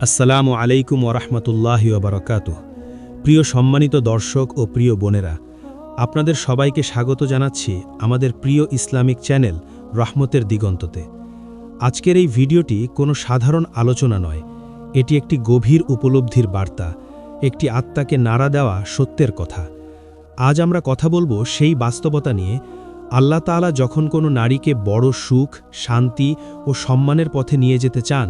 আসসালামু আলাইকুম ওরহমতুল্লাহি ওবরাকাতুহ। প্রিয় সম্মানিত দর্শক ও প্রিয় বোনেরা, আপনাদের সবাইকে স্বাগত জানাচ্ছি আমাদের প্রিয় ইসলামিক চ্যানেল রহমতের দিগন্ততে। আজকের এই ভিডিওটি কোনো সাধারণ আলোচনা নয়, এটি একটি গভীর উপলব্ধির বার্তা, একটি আত্মাকে নাড়া দেওয়া সত্যের কথা। আজ আমরা কথা বলবো সেই বাস্তবতা নিয়ে, আল্লাহ তাআলা যখন কোনো নারীকে বড় সুখ, শান্তি ও সম্মানের পথে নিয়ে যেতে চান,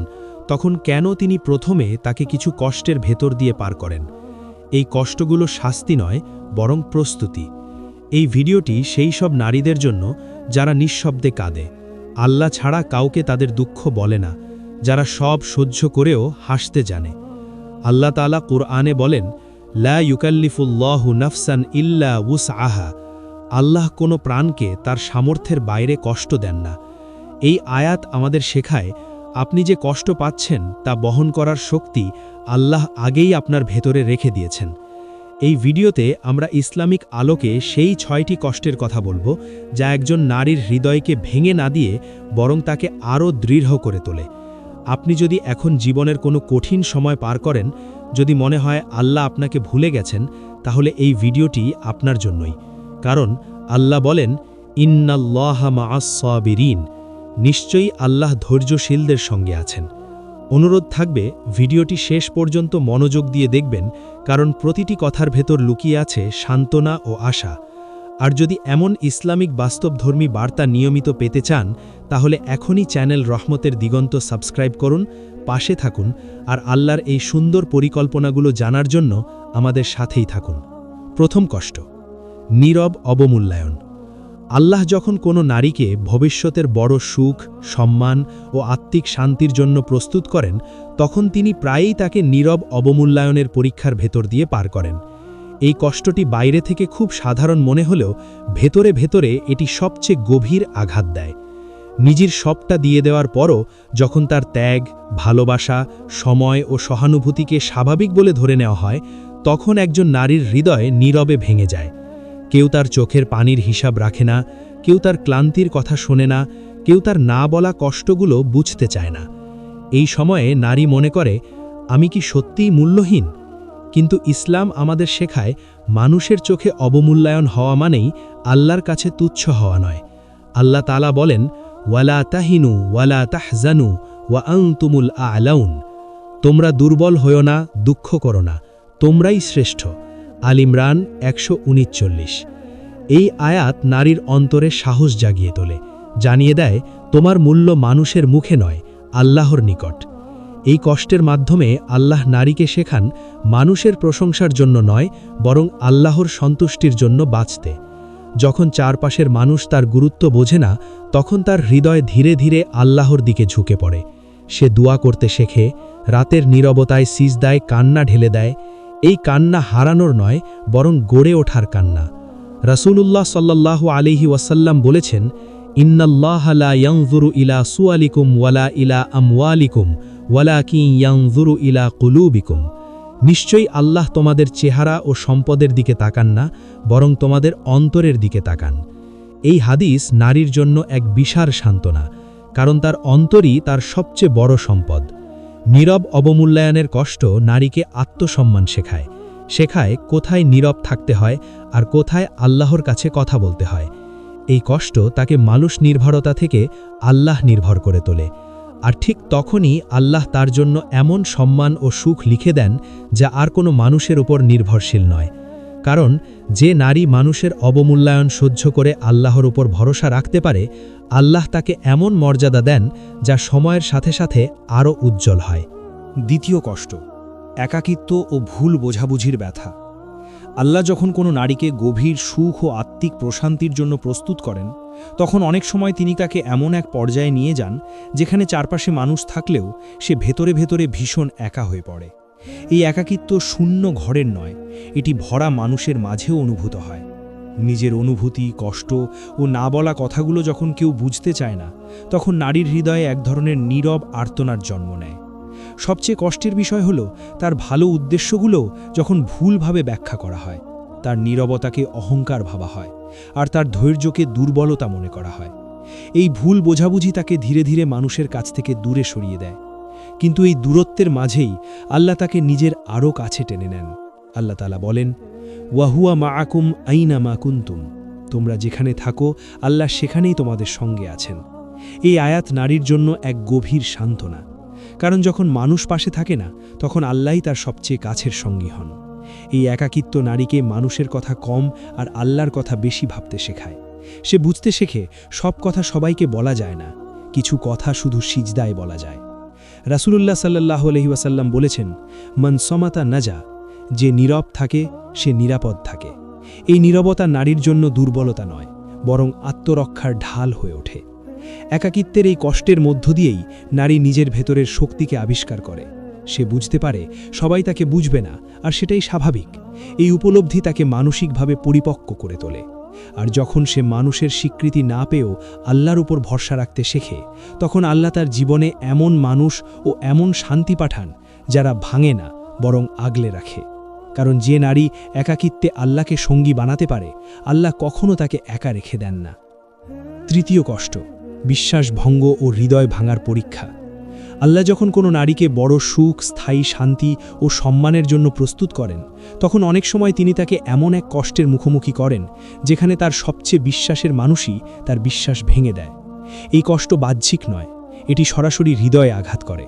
তখন কেন তিনি প্রথমে তাকে কিছু কষ্টের ভেতর দিয়ে পার করেন। এই কষ্টগুলো শাস্তি নয়, বরং প্রস্তুতি। এই ভিডিওটি সেই সব নারীদের জন্য যারা নিঃশব্দে কাঁদে, আল্লাহ ছাড়া কাউকে তাদের দুঃখ বলে না, যারা সব সহ্য করেও হাসতে জানে। আল্লাহ তাআলা কুরআনে বলেন, লা ইউকাল্লিফুল্লাহু নাফসান ইল্লা উসআহা। আল্লাহ কোনো প্রাণকে তার সামর্থ্যের বাইরে কষ্ট দেন না। এই আয়াত আমাদের শেখায়, আপনি যে কষ্ট পাচ্ছেন তা বহন করার শক্তি আল্লাহ আগেই আপনার ভেতরে রেখে দিয়েছেন। এই ভিডিওতে আমরা ইসলামিক আলোকে সেই 6টি কষ্টের কথা বলবো, যা একজন নারীর হৃদয়কে ভেঙে না দিয়ে বরং তাকে আরও দৃঢ় করে তোলে। আপনি যদি এখন জীবনের কোনো কঠিন সময় পার করেন, যদি মনে হয় আল্লাহ আপনাকে ভুলে গেছেন, তাহলে এই ভিডিওটি আপনার জন্যই। কারণ আল্লাহ বলেন, ইন্নাল্লাহা মাআস সাবিরিন, নিশ্চয়ই আল্লাহ ধৈর্যশীলদের সঙ্গে আছেন। অনুরোধ থাকবে ভিডিওটি শেষ পর্যন্ত মনোযোগ দিয়ে দেখবেন, কারণ প্রতিটি কথার ভেতর লুকিয়ে আছে সান্ত্বনা ও আশা। আর যদি এমন ইসলামিক বাস্তবধর্মী বার্তা নিয়মিত পেতে চান, তাহলে এখনই চ্যানেল রহমতের দিগন্ত সাবস্ক্রাইব করুন, পাশে থাকুন, আর আল্লাহর এই সুন্দর পরিকল্পনাগুলো জানার জন্য আমাদের সাথেই থাকুন। প্রথম কষ্ট, নীরব অবমূল্যায়ন। আল্লাহ যখন কোনো নারীকে ভবিষ্যতের বড় সুখ, সম্মান ও আত্মিক শান্তির জন্য প্রস্তুত করেন, তখন তিনি প্রায়ই তাকে নীরব অবমূল্যায়নের পরীক্ষার ভেতর দিয়ে পার করেন। এই কষ্টটি বাইরে থেকে খুব সাধারণ মনে হলেও ভেতরে ভেতরে এটি সবচেয়ে গভীর আঘাত দেয়। নিজের সবটা দিয়ে দেওয়ার পরও যখন তার ত্যাগ, ভালোবাসা, সময় ও সহানুভূতিকে স্বাভাবিক বলে ধরে নেওয়া হয়, তখন একজন নারীর হৃদয় নীরবে ভেঙে যায়। কেউ তার চোখের পানির হিসাব রাখে না, কেউ তার ক্লান্তির কথা শোনে না, কেউ তার না বলা কষ্টগুলো বুঝতে চায় না। এই সময়ে নারী মনে করে, আমি কি সত্যিই মূল্যহীন? কিন্তু ইসলাম আমাদের শেখায়, মানুষের চোখে অবমূল্যায়ন হওয়া মানেই আল্লাহর কাছে তুচ্ছ হওয়া নয়। আল্লাহ তাআলা বলেন, ওয়ালা তাহিনু ওয়ালা তাহজানু ওয়া আনতুমুল আ'লাউন। তোমরা দুর্বল হয়ো না, দুঃখ করো না, তোমরাই শ্রেষ্ঠ। আল ইমরান 139। এই আয়াত নারীর অন্তরে সাহস জাগিয়ে তোলে, জানিয়ে দেয় তোমার মূল্য মানুষের মুখে নয়, আল্লাহর নিকট। এই কষ্টের মাধ্যমে আল্লাহ নারীকে শেখান মানুষের প্রশংসার জন্য নয়, বরং আল্লাহর সন্তুষ্টির জন্য বাঁচতে। যখন চারপাশের মানুষ তার গুরুত্ব বোঝে না, তখন তার হৃদয় ধীরে ধীরে আল্লাহর দিকে ঝুঁকে পড়ে। সে দোয়া করতে শেখে, রাতের নীরবতায় সিজদায় কান্না ঢেলে দেয়। এই কান্না হারানোর নয়, বরং গড়ে ওঠার কান্না। রাসূলুল্লাহ সাল্লাল্লাহু আলাইহি ওয়াসাল্লাম বলেছেন, ইন্নাল্লাহা লা ইয়ানজুরু ইলা সুয়ালিকুম ওয়ালা ইলা আমওয়ালিকুম ওয়ালাকিন ইয়ানজুরু ইলা কুলুবিকুম। নিশ্চয়ই আল্লাহ তোমাদের চেহারা ও সম্পদের দিকে তাকান না, বরং তোমাদের অন্তরের দিকে তাকান। এই হাদিস নারীর জন্য এক বিশাল সান্ত্বনা, কারণ তার অন্তরই তার সবচেয়ে বড় সম্পদ। নীরব অবমূল্যায়নের কষ্ট নারীকে আত্মসম্মান শেখায় কোথায় নীরব থাকতে হয় আর কোথায় আল্লাহর কাছে কথা বলতে হয়। এই কষ্ট তাকে মানুষ নির্ভরতা থেকে আল্লাহ নির্ভর করে তোলে। আর ঠিক তখনই আল্লাহ তার জন্য এমন সম্মান ও সুখ লিখে দেন, যা আর কোনো মানুষের উপর নির্ভরশীল নয়। কারণ যে নারী মানুষের অবমূল্যায়ন সহ্য করে আল্লাহর উপর ভরসা রাখতে পারে, আল্লাহ তাকে এমন মর্যাদা দেন যা সময়ের সাথে সাথে আরও উজ্জ্বল হয়। দ্বিতীয় কষ্ট, একাকিত্ব ও ভুল বোঝাবুঝির ব্যথা। আল্লাহ যখন কোনো নারীকে গভীর সুখ ও আত্মিক প্রশান্তির জন্য প্রস্তুত করেন, তখন অনেক সময় তিনি তাকে এমন এক পর্যায়ে নিয়ে যান যেখানে চারপাশে মানুষ থাকলেও সে ভেতরে ভেতরে ভীষণ একা হয়ে পড়ে। এই একাকিত্ব শূন্য ঘরের নয়, এটি ভরা মানুষের মাঝেও অনুভূত হয়। নিজের অনুভূতি, কষ্ট ও না বলা কথাগুলো যখন কেউ বুঝতে চায় না, তখন নারীর হৃদয়ে এক ধরনের নীরব আর্তনার জন্ম নেয়। সবচেয়ে কষ্টের বিষয় হলো, তার ভালো উদ্দেশ্যগুলো যখন ভুলভাবে ব্যাখ্যা করা হয়, তার নীরবতাকে অহংকার ভাবা হয়, আর তার ধৈর্যকে দুর্বলতা মনে করা হয়। এই ভুল বোঝাবুঝি তাকে ধীরে ধীরে মানুষের কাছ থেকে দূরে সরিয়ে দেয়। কিন্তু এই দূরত্বের মাঝেই আল্লাহ তাকে নিজের আরও কাছে টেনে নেন। আল্লাহ তাআলা বলেন, ওয়াহুয়া মাআকুম আইনা মা কুনতুম, তোমরা যেখানে থাকো আল্লাহ সেখানেই তোমাদের সঙ্গে আছেন। এই আয়াত নারীর জন্য এক গভীর সান্ত্বনা, কারণ যখন মানুষ পাশে থাকে না তখন আল্লাহই তার সবচেয়ে কাছের সঙ্গী হন। এই একাকিত্ব নারীকে মানুষের কথা কম আর আল্লাহর কথা বেশি ভাবতে শেখায়। সে বুঝতে শেখে সব কথা সবাইকে বলা যায় না, কিছু কথা শুধু সিজদায় বলা যায়। রাসূলুল্লাহ সাল্লাল্লাহু আলাইহি ওয়াসাল্লাম বলেছেন, মান সমাতা নাজা, যে নীরব থাকে সে নিরাপদ থাকে। এই নীরবতা নারীর জন্য দুর্বলতা নয়, বরং আত্মরক্ষার ঢাল হয়ে ওঠে। একাকিত্বের এই কষ্টের মধ্য দিয়েই নারী নিজের ভেতরের শক্তিকে আবিষ্কার করে। সে বুঝতে পারে সবাই তাকে বুঝবে না, আর সেটাই স্বাভাবিক। এই উপলব্ধি তাকে মানসিকভাবে পরিপক্ক করে তোলে। আর যখন সে মানুষের স্বীকৃতি না পেয়েও আল্লাহর উপর ভরসা রাখতে শেখে, তখন আল্লাহ তার জীবনে এমন মানুষ ও এমন শান্তি পাঠান যারা ভাঙে না, বরং আগলে রাখে। কারণ যে নারী একাকিত্বে আল্লাহকে সঙ্গী বানাতে পারে, আল্লাহ কখনো তাকে একা রেখে দেন না। তৃতীয় কষ্ট, বিশ্বাসভঙ্গ ও হৃদয় ভাঙার পরীক্ষা। আল্লাহ যখন কোনো নারীকে বড় সুখ, স্থায়ী শান্তি ও সম্মানের জন্য প্রস্তুত করেন, তখন অনেক সময় তিনি তাকে এমন এক কষ্টের মুখোমুখি করেন যেখানে তার সবচেয়ে বিশ্বাসের মানুষই তার বিশ্বাস ভেঙে দেয়। এই কষ্ট বাহ্যিক নয়, এটি সরাসরি হৃদয়ে আঘাত করে।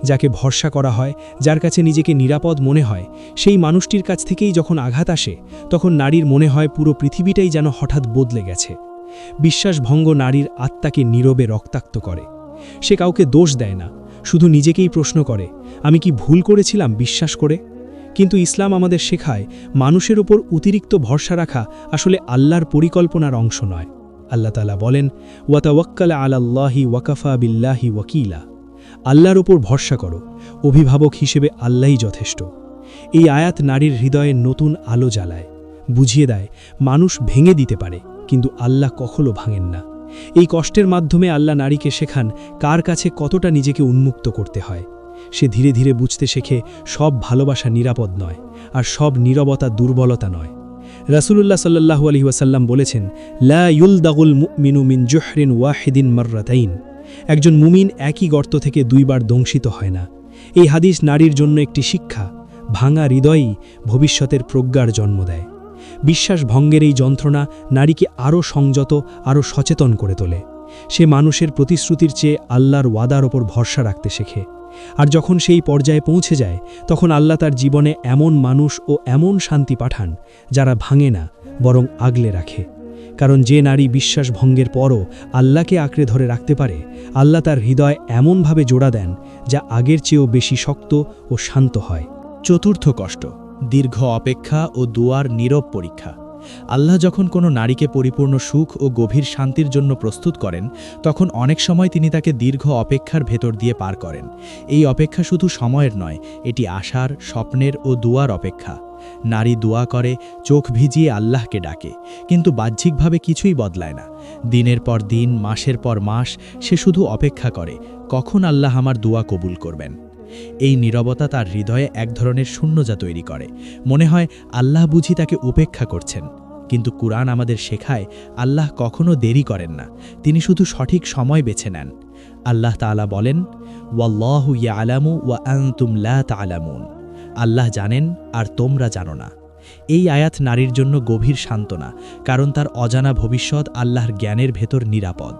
যাকে ভরসা করা হয়, যার কাছে নিজেকে নিরাপদ মনে হয়, সেই মানুষটির কাছ থেকেই যখন আঘাত আসে, তখন নারীর মনে হয় পুরো পৃথিবীটাই যেন হঠাৎ বদলে গেছে। বিশ্বাসভঙ্গ নারীর আত্মাকে নীরবে রক্তাক্ত করে। সে কাউকে দোষ দেয় না, শুধু নিজেকেই প্রশ্ন করে, আমি কি ভুল করেছিলাম বিশ্বাস করে? কিন্তু ইসলাম আমাদের শেখায়, মানুষের ওপর অতিরিক্ত ভরসা রাখা আসলে আল্লাহর পরিকল্পনার অংশ নয়। আল্লাহ তাআলা বলেন, ওয়াতাওয়াক্কাল আলাল্লাহি ওয়াকাফা বিল্লাহি ওয়াকিলা, আল্লাহর ওপর ভরসা করো, অভিভাবক হিসেবে আল্লাহই যথেষ্ট। এই আয়াত নারীর হৃদয়ে নতুন আলো জ্বালায়, বুঝিয়ে দেয় মানুষ ভেঙে দিতে পারে, কিন্তু আল্লাহ কখনো ভাঙেন না। এই কষ্টের মাধ্যমে আল্লাহ নারীকে শেখান কার কাছে কতটা নিজেকে উন্মুক্ত করতে হয়। সে ধীরে ধীরে বুঝতে শেখে সব ভালোবাসা নিরাপদ নয়, আর সব নীরবতা দুর্বলতা নয়। রাসূলুল্লাহ সাল্লাল্লাহু আলাইহি ওয়াসাল্লাম বলেছেন, লা ইউলদাগুল মুমিনু মিন জুহরিন ওয়াহিদিন মাররাতাইন, একজন মুমিন একই গর্ত থেকে দুইবার দংশিত হয় না। এই হাদিস নারীর জন্য একটি শিক্ষা, ভাঙা হৃদয়ই ভবিষ্যতের প্রজ্ঞার জন্ম দেয়। বিশ্বাসভঙ্গের এই যন্ত্রণা নারীকে আরও সংযত, আরও সচেতন করে তোলে। সে মানুষের প্রতিশ্রুতির চেয়ে আল্লাহর ওয়াদার ওপর ভরসা রাখতে শেখে। আর যখন সেই পর্যায়ে পৌঁছে যায়, তখন আল্লাহ তার জীবনে এমন মানুষ ও এমন শান্তি পাঠান যারা ভাঙে না, বরং আগলে রাখে। কারণ যে নারী বিশ্বাসভঙ্গের পরও আল্লাহকে আঁকড়ে ধরে রাখতে পারে, আল্লাহ তার হৃদয় এমনভাবে জোড়া দেন যা আগের চেয়েও বেশি শক্ত ও শান্ত হয়। চতুর্থ কষ্ট, দীর্ঘ অপেক্ষা ও দুয়ার নীরব পরীক্ষা। আল্লাহ যখন কোনো নারীকে পরিপূর্ণ সুখ ও গভীর শান্তির জন্য প্রস্তুত করেন, তখন অনেক সময় তিনি তাকে দীর্ঘ অপেক্ষার ভেতর দিয়ে পার করেন। এই অপেক্ষা শুধু সময়ের নয়, এটি আশার, স্বপ্নের ও দুয়ার অপেক্ষা। নারী দোয়া করে, চোখ ভিজিয়ে আল্লাহকে ডাকে, কিন্তু বাহ্যিকভাবে কিছুই বদলায় না। দিনের পর দিন, মাসের পর মাস সে শুধু অপেক্ষা করে, কখন আল্লাহ আমার দোয়া কবুল করবেন। এই নীরবতা তার হৃদয়ে এক ধরনের শূন্যতা তৈরি করে। মনে হয় আল্লাহ বুঝি তাকে উপেক্ষা করছেন। কিন্তু কুরআন আমাদের শেখায়, আল্লাহ কখনো দেরি করেন না, তিনি শুধু সঠিক সময় বেছে নেন। আল্লাহ তাআলা বলেন, ওয়াল্লাহু ইয়ালামু ওয়া আনতুম লা তা'লামুন, আল্লাহ জানেন আর তোমরা জানো না। এই আয়াত নারীর জন্য গভীর সান্ত্বনা, কারণ তার অজানা ভবিষ্যৎ আল্লাহর জ্ঞানের ভেতর নিরাপদ।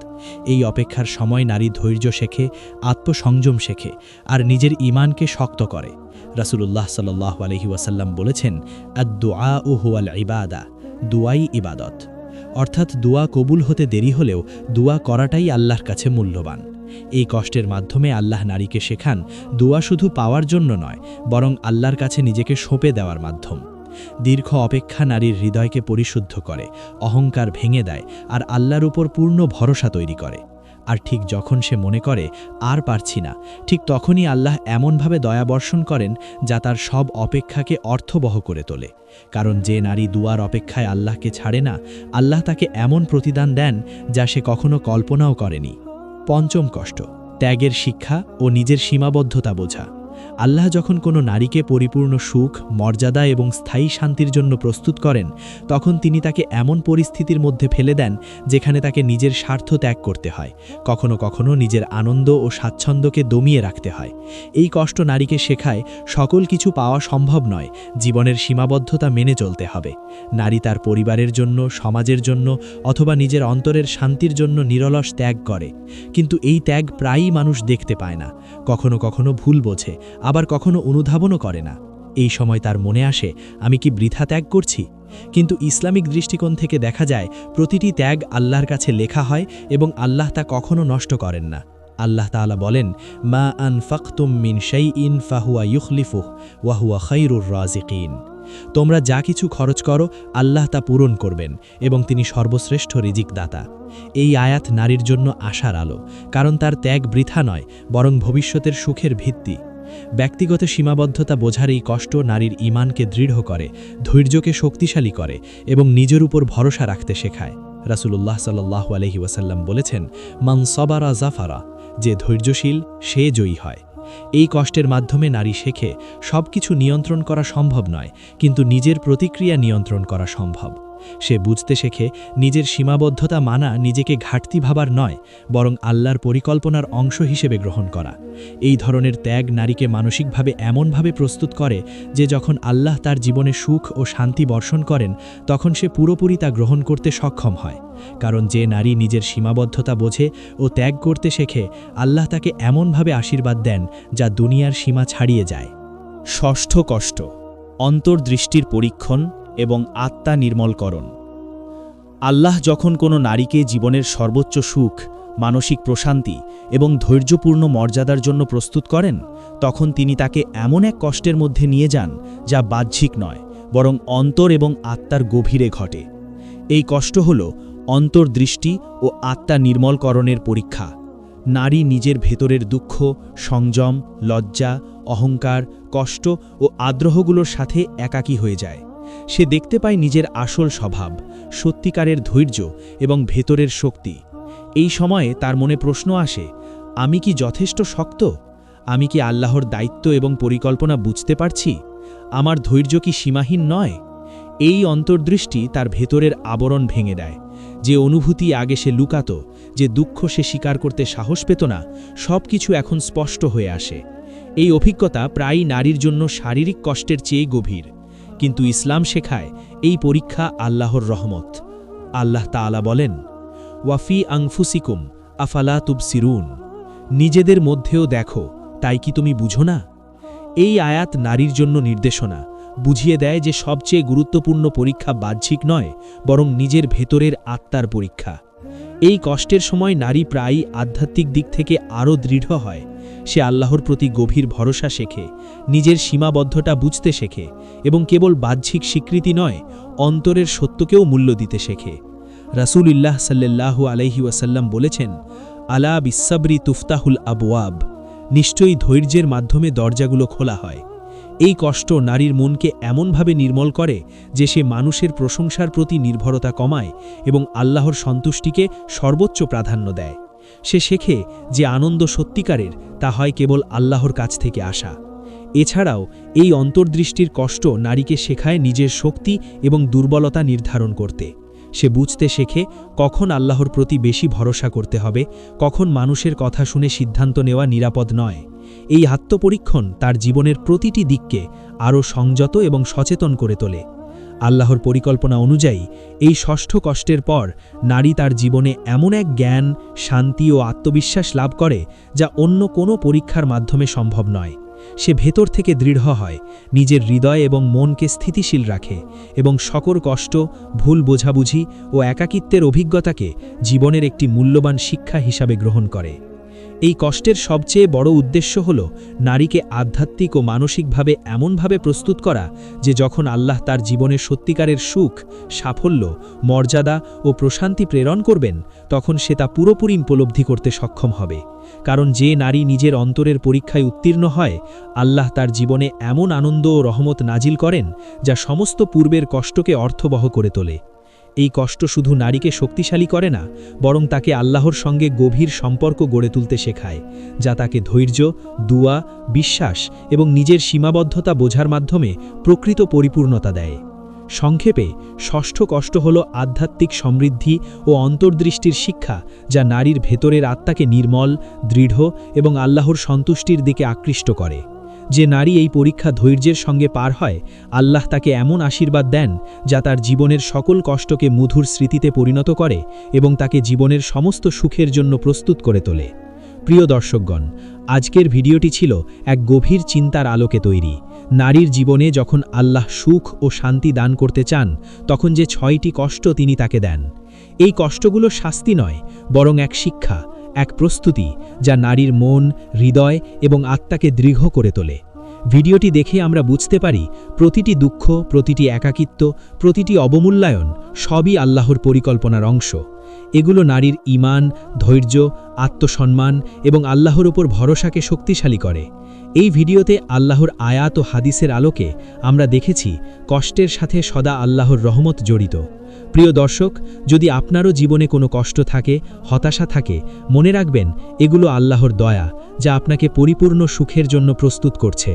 এই অপেক্ষার সময় নারী ধৈর্য শেখে, আত্মসংযম শেখে, আর নিজের ঈমানকে শক্ত করে। রাসূলুল্লাহ সাল্লাল্লাহু আলাইহি ওয়াসাল্লাম বলেছেন, আদ-দুআউ হুয়াল ইবাদা, দুআই ইবাদত। অর্থাৎ দোয়া কবুল হতে দেরি হলেও দোয়া করাটাই আল্লাহর কাছে মূল্যবান। এই কষ্টের মাধ্যমে আল্লাহ নারীকে শেখান, দোয়া শুধু পাওয়ার জন্য নয়, বরং আল্লাহর কাছে নিজেকে সঁপে দেওয়ার মাধ্যম। দীর্ঘ অপেক্ষা নারীর হৃদয়কে পরিশুদ্ধ করে, অহংকার ভেঙে দেয়, আর আল্লাহর উপর পূর্ণ ভরসা তৈরি করে। আর ঠিক যখন সে মনে করে আর পারছি না, ঠিক তখনই আল্লাহ এমনভাবে দয়াবর্ষণ করেন যা তার সব অপেক্ষাকে অর্থবহ করে তোলে। কারণ যে নারী দুয়ার অপেক্ষায় আল্লাহকে ছাড়ে না, আল্লাহ তাকে এমন প্রতিদান দেন যা সে কখনো কল্পনাও করেনি। পঞ্চম কষ্ট, ত্যাগের শিক্ষা ও নিজের সীমাবদ্ধতা বোঝা। আল্লাহ যখন কোনো নারীকে পরিপূর্ণ সুখ, মর্যাদা এবং স্থায়ী শান্তির জন্য প্রস্তুত করেন, তখন তিনি তাকে এমন পরিস্থিতির মধ্যে ফেলে দেন যেখানে তাকে নিজের স্বার্থ ত্যাগ করতে হয়, কখনো কখনো নিজের আনন্দ ও স্বাচ্ছন্দ্যকে দমিয়ে রাখতে হয়। এই কষ্ট নারীকে শেখায় সকল কিছু পাওয়া সম্ভব নয়, জীবনের সীমাবদ্ধতা মেনে চলতে হবে। নারী তার পরিবারের জন্য, সমাজের জন্য অথবা নিজের অন্তরের শান্তির জন্য নিরলস ত্যাগ করে, কিন্তু এই ত্যাগ প্রায়ই মানুষ দেখতে পায় না। কখনো কখনো ভুল বোঝে, আবার কখনো অনুধাবনও করে না। এই সময় তার মনে আসে, আমি কি বৃথা ত্যাগ করছি? কিন্তু ইসলামিক দৃষ্টিকোণ থেকে দেখা যায় প্রতিটি ত্যাগ আল্লাহর কাছে লেখা হয় এবং আল্লাহ তা কখনো নষ্ট করেন না। আল্লাহ তাআলা বলেন, মা আনফাকতুম মিন শাইইন ফাহুয়া ইউখলিফুহু ওয়া হুয়া খায়রুর রাযিকিন। তোমরা যা কিছু খরচ করো আল্লাহ তা পূরণ করবেন এবং তিনি সর্বশ্রেষ্ঠ রিজিকদাতা। এই আয়াত নারীর জন্য আশার আলো, কারণ তার ত্যাগ বৃথা নয়, বরং ভবিষ্যতের সুখের ভিত্তি। ব্যক্তিগত সীমাবদ্ধতা বোঝার এই কষ্ট নারীর ঈমানকে দৃঢ় করে, ধৈর্যকে শক্তিশালী করে এবং নিজের উপর ভরসা রাখতে শেখায়। রাসূলুল্লাহ সাল্লাল্লাহু আলাইহি ওয়াসাল্লাম বলেছেন, মান সাবারা জাফারা, যে ধৈর্যশীল সে জয়ী হয়। এই কষ্টের মাধ্যমে নারী শেখে সবকিছু নিয়ন্ত্রণ করা সম্ভব নয়, কিন্তু নিজের প্রতিক্রিয়া নিয়ন্ত্রণ করা সম্ভব। সে বুঝতে শেখে নিজের সীমাবদ্ধতা মানা নিজেকে ঘাটতি ভাবার নয়, বরং আল্লাহর পরিকল্পনার অংশ হিসেবে গ্রহণ করা। এই ধরনের ত্যাগ নারীকে মানসিকভাবে এমনভাবে প্রস্তুত করে যে যখন আল্লাহ তার জীবনে সুখ ও শান্তি বর্ষণ করেন, তখন সে পুরোপুরি তা গ্রহণ করতে সক্ষম হয়। কারণ যে নারী নিজের সীমাবদ্ধতা বোঝে ও ত্যাগ করতে শেখে, আল্লাহ তাকে এমনভাবে আশীর্বাদ দেন যা দুনিয়ার সীমা ছাড়িয়ে যায়। ষষ্ঠ কষ্ট, অন্তর্দৃষ্টির পরীক্ষণ এবং আত্মা নির্মলকরণ। আল্লাহ যখন কোনো নারীকে জীবনের সর্বোচ্চ সুখ, মানসিক প্রশান্তি এবং ধৈর্যপূর্ণ মর্যাদার জন্য প্রস্তুত করেন, তখন তিনি তাকে এমন এক কষ্টের মধ্যে নিয়ে যান যা বাহ্যিক নয়, বরং অন্তর এবং আত্মার গভীরে ঘটে। এই কষ্ট হল অন্তর্দৃষ্টি ও আত্মা নির্মলকরণের পরীক্ষা। নারী নিজের ভেতরের দুঃখ, সংযম, লজ্জা, অহংকার, কষ্ট ও আগ্রহগুলোর সাথে একাকী হয়ে যায়। সে দেখতে পায় নিজের আসল স্বভাব, সত্যিকারের ধৈর্য এবং ভেতরের শক্তি। এই সময়ে তার মনে প্রশ্ন আসে, আমি কি যথেষ্ট শক্ত? আমি কি আল্লাহর দায়িত্ব এবং পরিকল্পনা বুঝতে পারছি? আমার ধৈর্য কি সীমাহীন নয়? এই অন্তর্দৃষ্টি তার ভেতরের আবরণ ভেঙে দেয়। যে অনুভূতি আগে সে লুকাত, যে দুঃখ সে স্বীকার করতে সাহস পেত না, সব কিছু এখন স্পষ্ট হয়ে আসে। এই অভিজ্ঞতা প্রায়ই নারীর জন্য শারীরিক কষ্টের চেয়ে গভীর, কিন্তু ইসলাম শেখায় এই পরীক্ষা আল্লাহর রহমত। আল্লাহ তাআলা বলেন, ওয়াফি আনফুসিকুম আফালা তুবসিরুন, নিজেদের মধ্যেও দেখো, তাই কি তুমি বুঝো না? এই আয়াত নারীর জন্য নির্দেশনা, বুঝিয়ে দেয় যে সবচেয়ে গুরুত্বপূর্ণ পরীক্ষা বাহ্যিক নয়, বরং নিজের ভেতরের আত্মার পরীক্ষা। এই কষ্টের সময় নারী প্রায়ই আধ্যাত্মিক দিক থেকে আরও দৃঢ় হয়। সে আল্লাহর প্রতি গভীর ভরসা শেখে, নিজের সীমাবদ্ধতা বুঝতে শেখে এবং কেবল বাহ্যিক স্বীকৃতি নয়, অন্তরের সত্যকেও মূল্য দিতে শেখে। রাসূলুল্লাহ সাল্লাল্লাহু আলাইহি ওয়াসাল্লাম বলেছেন, আলা বিসসাবরি তুফতাহুল আবওয়াব, নিশ্চয়ই ধৈর্যের মাধ্যমে দরজাগুলো খোলা হয়। এই কষ্ট নারীর মনকে এমনভাবে নির্মল করে যে সে মানুষের প্রশংসার প্রতি নির্ভরতা কমায় এবং আল্লাহর সন্তুষ্টিকে সর্বোচ্চ প্রাধান্য দেয়। সে শেখে যে আনন্দ সত্যিকারের তা হয় কেবল আল্লাহর কাছ থেকে আসা। এছাড়াও এই অন্তর্দৃষ্টির কষ্ট নারীকে শেখায় নিজের শক্তি এবং দুর্বলতা নির্ধারণ করতে। সে বুঝতে শেখে কখন আল্লাহর প্রতি বেশি ভরসা করতে হবে, কখন মানুষের কথা শুনে সিদ্ধান্ত নেওয়া নিরাপদ নয়। এই আত্মপরীক্ষণ তার জীবনের প্রতিটি দিককে আরও সংযত এবং সচেতন করে তোলে। আল্লাহর পরিকল্পনা অনুযায়ী এই ষষ্ঠ কষ্টের পর নারী তার জীবনে এমন এক জ্ঞান, শান্তি ও আত্মবিশ্বাস লাভ করে যা অন্য কোনো পরীক্ষার মাধ্যমে সম্ভব নয়। সে ভেতর থেকে দৃঢ় হয়, নিজের হৃদয় এবং মনকে স্থিতিশীল রাখে এবং সকল কষ্ট, ভুল বোঝাবুঝি ও একাকিত্বের অভিজ্ঞতাকে জীবনের একটি মূল্যবান শিক্ষা হিসাবে গ্রহণ করে। এই কষ্টের সবচেয়ে বড় উদ্দেশ্য হল নারীকে আধ্যাত্মিক ও মানসিকভাবে এমনভাবে প্রস্তুত করা যে যখন আল্লাহ তার জীবনে সত্যিকারের সুখ, সাফল্য, মর্যাদা ও প্রশান্তি প্রেরণ করবেন, তখন সে তা পুরোপুরি উপলব্ধি করতে সক্ষম হবে। কারণ যে নারী নিজের অন্তরের পরীক্ষায় উত্তীর্ণ হয়, আল্লাহ তার জীবনে এমন আনন্দ ও রহমত নাজিল করেন যা সমস্ত পূর্বের কষ্টকে অর্থবহ করে তোলে। এই কষ্ট শুধু নারীকে শক্তিশালী করে না, বরং তাকে আল্লাহর সঙ্গে গভীর সম্পর্ক গড়ে তুলতে শেখায়, যা তাকে ধৈর্য, দুয়া, বিশ্বাস এবং নিজের সীমাবদ্ধতা বোঝার মাধ্যমে প্রকৃত পরিপূর্ণতা দেয়। সংক্ষেপে, ষষ্ঠ কষ্ট হল আধ্যাত্মিক সমৃদ্ধি ও অন্তর্দৃষ্টির শিক্ষা, যা নারীর ভেতরের আত্মাকে নির্মল, দৃঢ় এবং আল্লাহর সন্তুষ্টির দিকে আকৃষ্ট করে। যে নারী এই পরীক্ষা ধৈর্যের সঙ্গে পার হয়, আল্লাহ তাকে এমন আশীর্বাদ দেন যা তার জীবনের সকল কষ্টকে মধুর স্মৃতিতে পরিণত করে এবং তাকে জীবনের সমস্ত সুখের জন্য প্রস্তুত করে তোলে। প্রিয় দর্শকগণ, আজকের ভিডিওটি ছিল এক গভীর চিন্তার আলোকে তৈরি। নারীর জীবনে যখন আল্লাহ সুখ ও শান্তি দান করতে চান, তখন যে 6টি কষ্ট তিনি তাকে দেন। এই কষ্টগুলো শাস্তি নয়, বরং এক শিক্ষা, এক প্রস্তুতি, যা নারীর মন, হৃদয় এবং আত্মাকে দৃঢ় করে তোলে। ভিডিওটি দেখে আমরা বুঝতে পারি, প্রতিটি দুঃখ, প্রতিটি একাকিত্ব, প্রতিটি অবমূল্যায়ন সবই আল্লাহর পরিকল্পনার অংশ। এগুলো নারীর ঈমান, ধৈর্য, আত্মসম্মান এবং আল্লাহর উপর ভরসাকে শক্তিশালী করে। এই ভিডিওতে আল্লাহর আয়াত ও হাদিসের আলোকে আমরা দেখেছি কষ্টের সাথে সদা আল্লাহর রহমত জড়িত। প্রিয় দর্শক, যদি আপনারও জীবনে কোনো কষ্ট থাকে, হতাশা থাকে, মনে রাখবেন এগুলো আল্লাহর দয়া, যা আপনাকে পরিপূর্ণ সুখের জন্য প্রস্তুত করছে।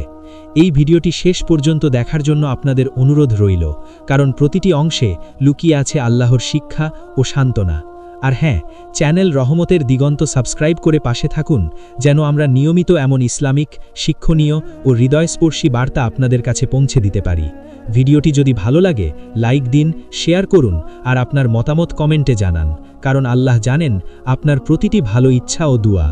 এই ভিডিওটি শেষ পর্যন্ত দেখার জন্য আপনাদের অনুরোধ রইল, কারণ প্রতিটি অংশে লুকিয়ে আছে আল্লাহর শিক্ষা ও সান্ত্বনা। আর হ্যাঁ, চ্যানেল রহমতের দিগন্ত সাবস্ক্রাইব করে পাশে থাকুন, যেন আমরা নিয়মিত এমন ইসলামিক, শিক্ষণীয় ও হৃদয়স্পর্শী বার্তা আপনাদের কাছে পৌঁছে দিতে পারি। ভিডিওটি যদি ভালো লাগে, লাইক দিন, শেয়ার করুন আর আপনার মতামত কমেন্টে জানান, কারণ আল্লাহ জানেন আপনার প্রতিটি ভালো ইচ্ছা ও দুয়া।